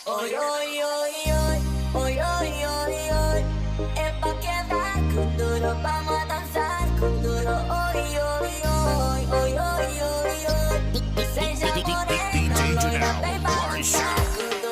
Hoy, hoy, hoy, hoy, hoy, hoy, hoy, hoy, es pa' quedar con duro, vamos a danzar con duro. Hoy, hoy, hoy, hoy, hoy, hoy, hoy, seja morena, loira, vem balançar con duro.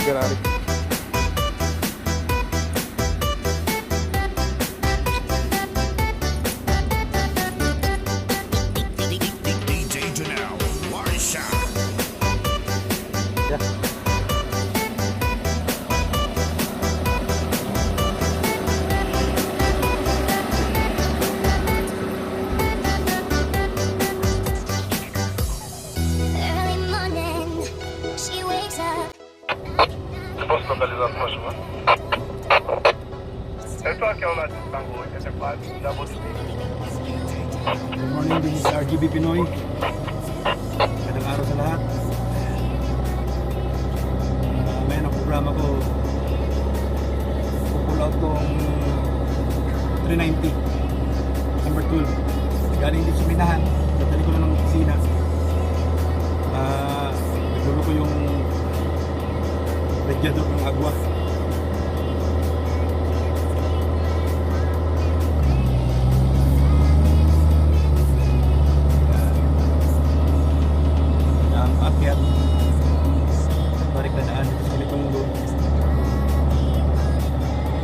Ferrari. Early morning, she wakes up. Post localização, por favor. Eu tô aqui ao lado do Tango 84, da Maludi. Good morning, this is RGB Pinoy. Magandang araw sa lahat. Ngayon ang programa ko, pupull out kong 390 number 12. Galing din sa Minahan, dadali ko na ng opisina. Nagulo ko yung radiador ng agwa. Akyat balik na daan sa ganitong mundo.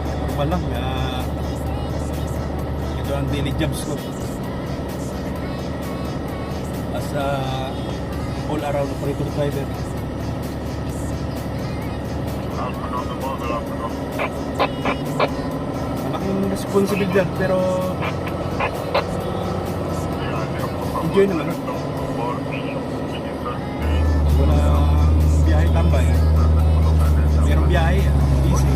Ito pa lang na ito ang daily jobs ko as a all around operator driver. Malaking responsibilidad pero enjoy naman. Walang biyahe tambay. Merong biyahe, easy.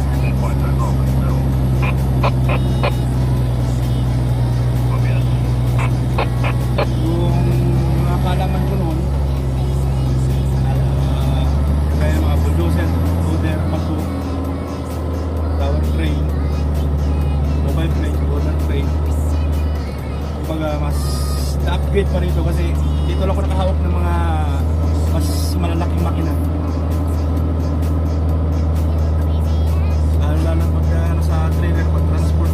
Yung mga kalaman ko noon, kaya mga bulldozer, loader, bago, tower crane, mobile crane, loader crane. Kumbaga mas na-upgrade pa rito kasi dito lang ako nakahawak ng mga mas malalaking makina. Lalo pagka sa trailer, pag transport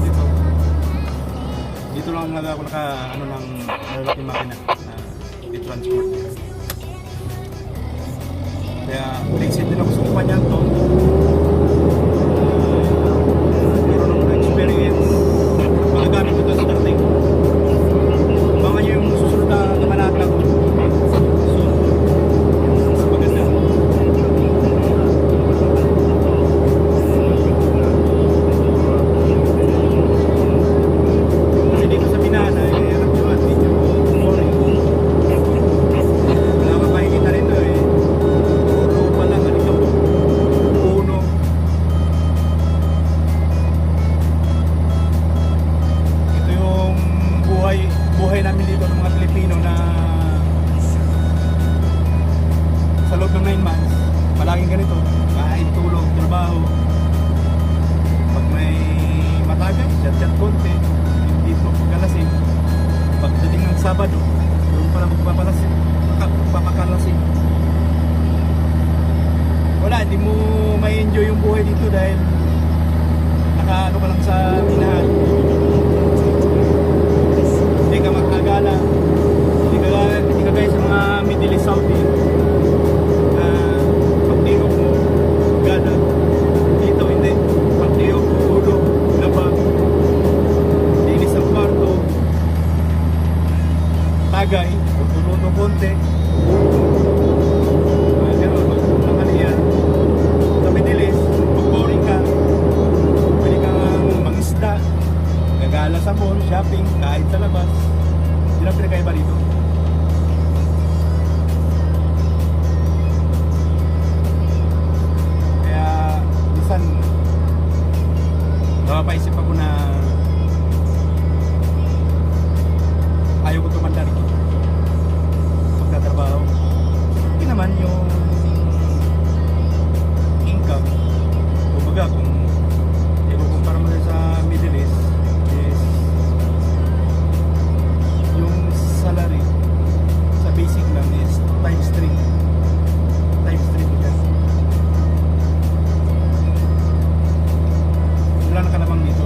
dito lang ako ng malalaking makina na i-transport. Kaya excited din ako sa kumpanya to. Meron akong experience, magagamit ko ito sa dating. Baka nyo yung susunod na kamanata ko. Buhay namin dito ng mga Pilipino na sa loob ng 9 months palaging ganito, kain, tulog, trabaho. Pag may matagay, chat-chat konti, hindi mo pagkalasing. Pagdating ng Sabado, doon pala magpapakalasing. Wala, hindi mo may enjoy yung buhay dito dahil nakaano ka lang sa Minahan. Hindi ka magkagala, hindi ka gaya sa mga Middle East Saudi na pagtihok mo, gala. Dito hindi, pagtihok mo, ulo, laba, linis ang kwarto, tagay, luto konti, gano'n, magkukulang sa Middle East, pag boring ka, pwede kang mangisda, gagala sa mall, shopping, kahit sa labas. Hindi lang pinagkaiba dito. Kaya minsan napapaisip ako na ayaw ko tumanda rito pagtatrabaho. Hindi naman yung income, kumbaga kung ikukumpara mo sa Middle East, yung salary sa basic lang is times 3 bigas. Wala na kalamang dito.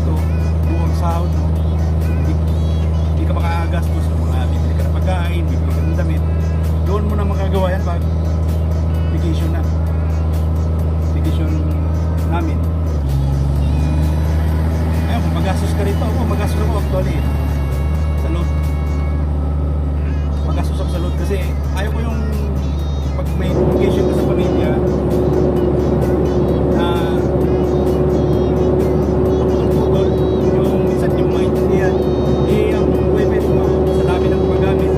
dito, buong sahod mo, hindi ka makagastos ng mga bibili ka ng pagkain, bibili ka ng damit. Doon mo na makagawa yan pag vacation na. Vacation namin. Ayun, kung magastos ka rito, ako magastos ako actually sa load. Magastos ako sa load kasi ayaw ko yung pag may vacation ka sa pamilya na putol-putol yung minsan yung maintindihan ang weapon mo sa dami ng gumagamit.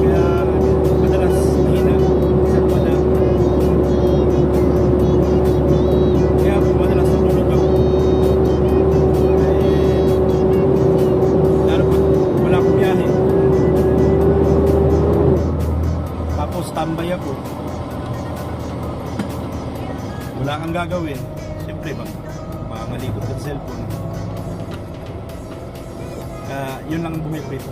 Kaya madalas mahina minsan wala. Kaya madalas natulog ako lalo pag wala akong biyahe. Tapos tambay ako, wala kang gagawin, siyempre malikot ka sa cellphone. Kaya yun lang ang buhay ko rito.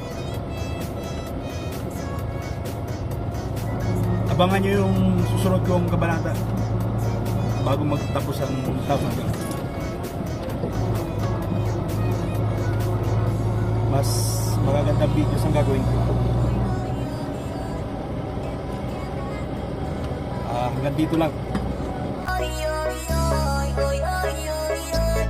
Abangan nyo yung susunod kong kabanata bago magtapos ang taon. Mas magagandang videos ang gagawin ko. Hanggang dito lang. Oy, oy, oy, oy, oy, oy, oy.